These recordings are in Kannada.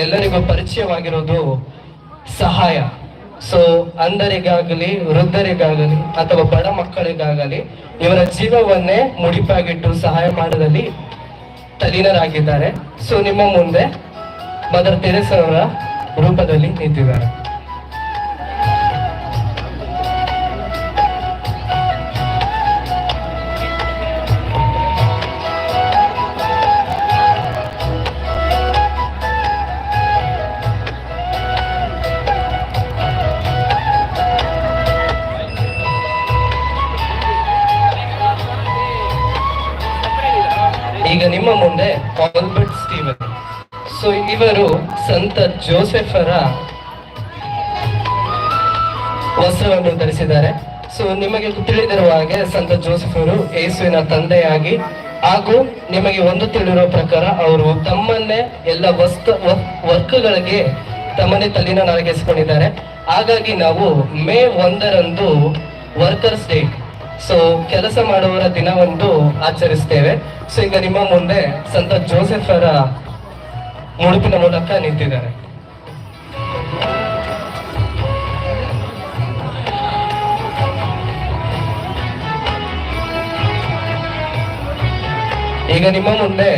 ಎಲ್ಲರಿಗೂ ಪರಿಚಯವಾಗಿರೋದು ಸಹಾಯ. ಸೊ ಅಂಧರಿಗಾಗಲಿ, ವೃದ್ಧರಿಗಾಗಲಿ ಅಥವಾ ಬಡ ಮಕ್ಕಳಿಗಾಗಲಿ ಇವರ ಜೀವವನ್ನೇ ಮುಡಿಪಾಗಿಟ್ಟು ಸಹಾಯ ಮಾಡೋದಲ್ಲಿ ತಲೀನರಾಗಿದ್ದಾರೆ. ಸೊ ನಿಮ್ಮ ಮುಂದೆ ಮದರ್ ತೆರೇಸಾ ಅವರ ರೂಪದಲ್ಲಿ ನಿಂತಿದ್ದಾರೆ. ಈಗ ನಿಮ್ಮ ಮುಂದೆ ಆಲ್ಬರ್ಟ್ ಸ್ಟೀವನ್. ಸೊ ಇವರು ಸಂತ ಜೋಸೆಫರ ವಸ್ತ್ರವನ್ನು ಧರಿಸಿದ್ದಾರೆ. ಸೊ ನಿಮಗೆ ತಿಳಿದಿರುವ ಹಾಗೆ ಸಂತ ಜೋಸೆಫರು ಯೇಸುವಿನ ತಂದೆಯಾಗಿ ಹಾಗೂ ನಿಮಗೆ ಒಂದು ತಿಳಿದಿರೋ ಪ್ರಕಾರ ಅವರು ತಮ್ಮನ್ನೇ ಎಲ್ಲ ವರ್ಕ್ಗಳಿಗೆ ತಮ್ಮನ್ನೇ ತಲ್ಲೀನರಾಗಿಸಿಕೊಂಡಿದ್ದಾರೆ. ಹಾಗಾಗಿ ನಾವು ಮೇ 1 ವರ್ಕರ್ಸ್ ಡೇ, ಸೊ ಕೆಲಸ ಮಾಡುವವರ ದಿನವನ್ನು ಆಚರಿಸ್ತೇವೆ. ಸೊ ಈಗ ನಿಮ್ಮ ಮುಂದೆ ಸಂತ ಜೋಸೆಫರ ಮುಡುಪಿನ ಮೂಲಕ ನಿಂತಿದ್ದಾರೆ. ಈಗ ನಿಮ್ಮ ಮುಂದೆ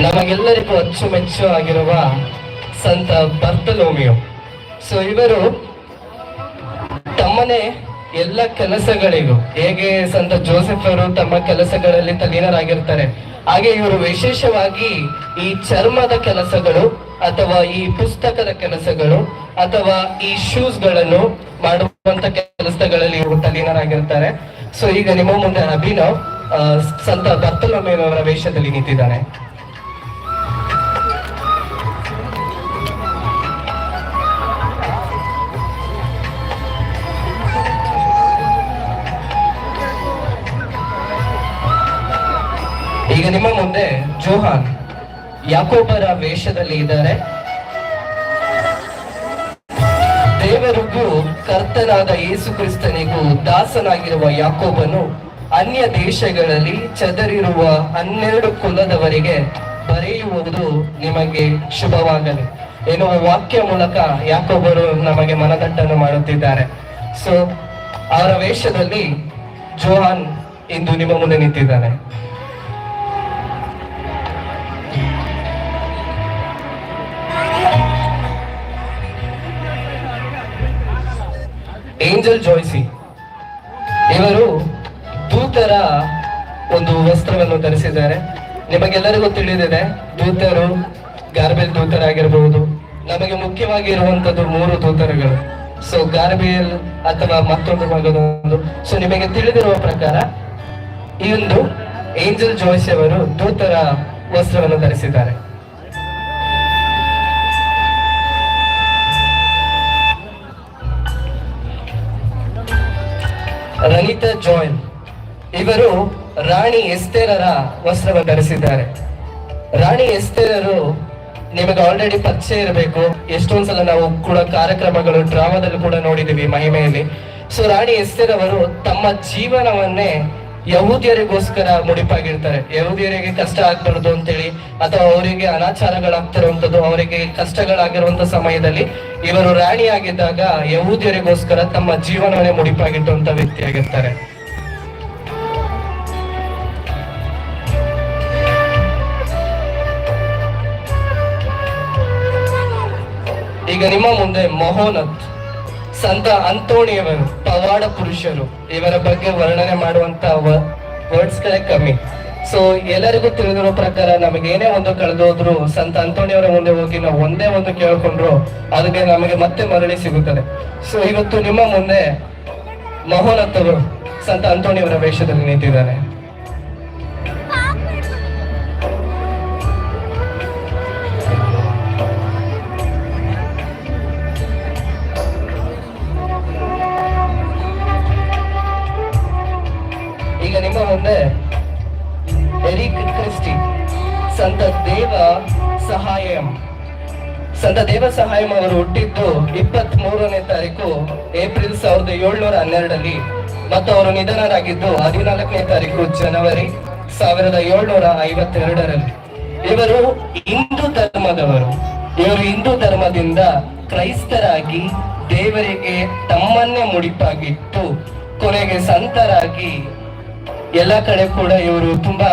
ನಮಗೆಲ್ಲರಿಗೂ ಅಚ್ಚುಮೆಚ್ಚು ಆಗಿರುವ ಸಂತ ಬರ್ತಲೋಮಿಯೋ. ಸೊ ಇವರು ತಮ್ಮನೇ ಎಲ್ಲ ಕೆಲಸಗಳಿಗೂ ಹೇಗೆ ಸಂತ ಜೋಸೆಫರು ತಮ್ಮ ಕೆಲಸಗಳಲ್ಲಿ ತಲ್ಲೀನರಾಗಿರ್ತಾರೆ, ಹಾಗೆ ಇವರು ವಿಶೇಷವಾಗಿ ಈ ಚರ್ಮದ ಕೆಲಸಗಳು ಅಥವಾ ಈ ಪುಸ್ತಕದ ಕೆಲಸಗಳು ಅಥವಾ ಈ ಶೂಸ್ ಗಳನ್ನು ಮಾಡುವಂತ ಕೆಲಸಗಳಲ್ಲಿ ಇವರು ತಲ್ಲೀನರಾಗಿರ್ತಾರೆ. ಸೊ ಈಗ ನಿಮ್ಮ ಮುಂದೆ ಅಭಿನವ್ ಸಂತ ಬರ್ತಲೋಮಿಯವರ ವೇಷದಲ್ಲಿ ನಿಂತಿದ್ದಾನೆ. ಈಗ ನಿಮ್ಮ ಮುಂದೆ ಜೋಹಾನ್ ಯಾಕೋಬರ ವೇಷದಲ್ಲಿ ಇದ್ದಾರೆ. ದೇವರಿಗೂ ಕರ್ತನಾದ ಯೇಸು ಕ್ರಿಸ್ತನಿಗೂ ದಾಸನಾಗಿರುವ ಯಾಕೋಬನು ಅನ್ಯ ದೇಶಗಳಲ್ಲಿ ಚದರಿರುವ 12 ಕುಲದವರಿಗೆ ಬರೆಯುವುದು ನಿಮಗೆ ಶುಭವಾಗಲಿ ಎನ್ನುವ ವಾಕ್ಯ ಮೂಲಕ ಯಾಕೋಬರು ನಮಗೆ ಮನದಟ್ಟನ್ನು ಮಾಡುತ್ತಿದ್ದಾರೆ. ಸೊ ಅವರ ವೇಷದಲ್ಲಿ ಜೋಹಾನ್ ಇಂದು ನಿಮ್ಮ ಮುಂದೆ ನಿಂತಿದ್ದಾನೆ. ಏಂಜಲ್ ಜಾಯ್ಸಿ ಇವರು ದೂತರ ಒಂದು ವಸ್ತ್ರವನ್ನು ಧರಿಸಿದ್ದಾರೆ. ನಿಮಗೆಲ್ಲರಿಗೂ ತಿಳಿದಿದೆ, ದೂತರು ಗಾರ್ಬೇಲ್ ದೂತರಾಗಿರಬಹುದು. ನಮಗೆ ಮುಖ್ಯವಾಗಿ ಇರುವಂತದ್ದು 3 ದೂತರುಗಳು. ಸೊ ಗಾರ್ಬೇಲ್ ಅಥವಾ ಮತ್ತೊಂದು ಮಗದೊಂದು. ಸೊ ನಿಮಗೆ ತಿಳಿದಿರುವ ಪ್ರಕಾರ ಈ ಒಂದು ಏಂಜಲ್ ಜಾಯ್ಸಿ ಅವರು ದೂತರ ವಸ್ತ್ರವನ್ನು ಧರಿಸಿದ್ದಾರೆ. ರನಿತಾ ಜಾಯ್ಲ್ ಇವರು ರಾಣಿ ಎಸ್ತೇರರ ವಸ್ತ್ರವನ್ನು ಧರಿಸಿದ್ದಾರೆ. ರಾಣಿ ಎಸ್ತೇರರು ನಿಮಗೆ ಆಲ್ರೆಡಿ ಪರಿಚಯ ಇರಬೇಕು. ಎಷ್ಟೊಂದ್ಸಲ ನಾವು ಕೂಡ ಕಾರ್ಯಕ್ರಮಗಳು ಡ್ರಾಮಾದಲ್ಲಿ ಕೂಡ ನೋಡಿದೀವಿ, ಮಹಿಮೆಯಲ್ಲಿ. ಸೊ ರಾಣಿ ಎಸ್ತೇರ್ ಅವರು ತಮ್ಮ ಜೀವನವನ್ನೇ ಯಹೂದಿಯರಿಗೋಸ್ಕರ ಮುಡಿಪಾಗಿರ್ತಾರೆ. ಯಹೂದಿಯರಿಗೆ ಕಷ್ಟ ಆಗ್ಬಾರ್ದು ಅಂತೇಳಿ ಅಥವಾ ಅವರಿಗೆ ಅನಾಚಾರಗಳಾಗ್ತಿರುವಂತದ್ದು, ಅವರಿಗೆ ಕಷ್ಟಗಳಾಗಿರುವಂತ ಸಮಯದಲ್ಲಿ ಇವರು ರಾಣಿಯಾಗಿದ್ದಾಗ ಯಹೂದಿಯರಿಗೋಸ್ಕರ ತಮ್ಮ ಜೀವನವನ್ನೇ ಮುಡಿಪಾಗಿಟ್ಟುವಂತ ವ್ಯಕ್ತಿಯಾಗಿರ್ತಾರೆ. ಈಗ ನಿಮ್ಮ ಮುಂದೆ ಮಹೋನತ್ ಸಂತ ಅಂತೋಣಿಯವರು ಪವಾಡ ಪುರುಷರು. ಇವರ ಬಗ್ಗೆ ವರ್ಣನೆ ಮಾಡುವಂತ ವರ್ಡ್ಸ್ ಗಳೇ ಕಮ್ಮಿ. ಸೊ ಎಲ್ಲರಿಗೂ ತಿಳಿದಿರೋ ಪ್ರಕಾರ ನಮಗೆ ಏನೇ ಒಂದು ಕಳೆದೋದ್ರು ಸಂತ ಅಂತೋಣಿಯವರ ಮುಂದೆ ಹೋಗಿ ನಾವು ಒಂದೇ ಒಂದು ಕೇಳ್ಕೊಂಡ್ರು ಅದಕ್ಕೆ ನಮಗೆ ಮತ್ತೆ ಮರಳಿ ಸಿಗುತ್ತದೆ. ಸೊ ಇವತ್ತು ನಿಮ್ಮ ಮುಂದೆ ಮಹೋನತ್ ಅವರು ಸಂತ ಅಂತೋಣಿಯವರ ವೇಷದಲ್ಲಿ ನಿಂತಿದ್ದಾರೆ. ಈಗ ನಿಮ್ಮ ಮುಂದೆ ಎರಿಕ್ ಕ್ರಿಸ್ಟಿ ಸಂತ ದೇವ ಸಹಾಯಂ. ಸಂತ ದೇವ ಸಹಾಯಂ ಅವರು ಹುಟ್ಟಿದ್ದು 23ನೇ ತಾರೀಕು ಏಪ್ರಿಲ್ 1712 ಮತ್ತು ಅವರು ನಿಧನರಾಗಿದ್ದು 14ನೇ ತಾರೀಕು ಜನವರಿ 1752. ಇವರು ಹಿಂದೂ ಧರ್ಮದವರು. ಇವರು ಹಿಂದೂ ಧರ್ಮದಿಂದ ಕ್ರೈಸ್ತರಾಗಿ ದೇವರಿಗೆ ತಮ್ಮನ್ನೇ ಮುಡಿಪಾಗಿಟ್ಟು ಕೊನೆಗೆ ಸಂತರಾಗಿ ಎಲ್ಲ ಕಡೆ ಕೂಡ ಇವರು ತುಂಬಾ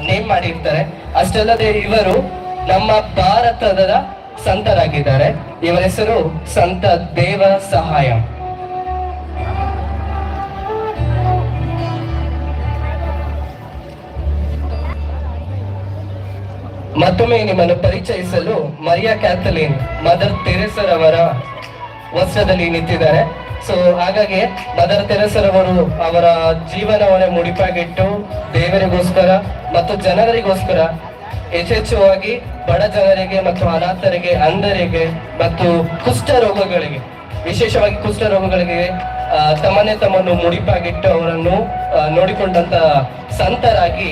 ನೇಮ್ ಮಾಡಿರ್ತಾರೆ. ಅಷ್ಟಲ್ಲದೆ ಇವರು ನಮ್ಮ ಭಾರತದ ಸಂತರಾಗಿದ್ದಾರೆ. ಇವರ ಹೆಸರು ಸಂತ ದೇವ ಸಹಾಯ. ಮತ್ತೊಮ್ಮೆ ನಿಮ್ಮನ್ನು ಪರಿಚಯಿಸಲು ಮರಿಯಾ ಕ್ಯಾಥಲಿನ್ ಮದರ್ ತೆರೆಸರವರ ವಸ್ತ್ರದಲ್ಲಿ ನಿಂತಿದ್ದಾರೆ. ಸೊ ಹಾಗಾಗಿ ಮದರ್ ತೆರೆಸರವರು ಅವರ ಜೀವನವನ್ನೇ ಮುಡಿಪಾಗಿಟ್ಟು ದೇವರಿಗೋಸ್ಕರ ಮತ್ತು ಜನರಿಗೋಸ್ಕರ ಹೆಚ್ಚೆಚ್ಚುವಾಗಿ ಬಡ ಜನರಿಗೆ ಮತ್ತು ಅನಾಥರಿಗೆ, ಅಂಧರಿಗೆ ಮತ್ತು ಕುಷ್ಠ ರೋಗಗಳಿಗೆ, ವಿಶೇಷವಾಗಿ ಕುಷ್ಠ ರೋಗಗಳಿಗೆ ತಮ್ಮನ್ನು ಮುಡಿಪಾಗಿಟ್ಟು ಅವರನ್ನು ನೋಡಿಕೊಂಡಂತ ಸಂತರಾಗಿ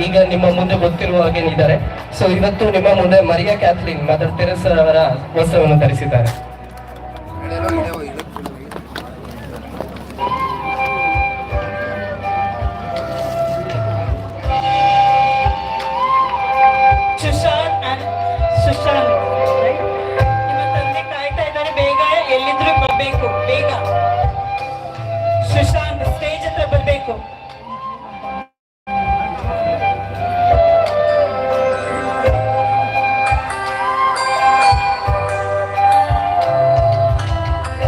ಈಗ ನಿಮ್ಮ ಮುಂದೆ ಗೊತ್ತಿರುವ ಹಾಗೆ ಇದ್ದಾರೆ. ಸೊ ಇವತ್ತು ನಿಮ್ಮ ಮುಂದೆ ಮರಿಯಾ ಕ್ಯಾಥಲಿನ್ ಮದರ್ ತೆರೆಸರವರ ವಸ್ತ್ರವನ್ನು ಧರಿಸಿದ್ದಾರೆ.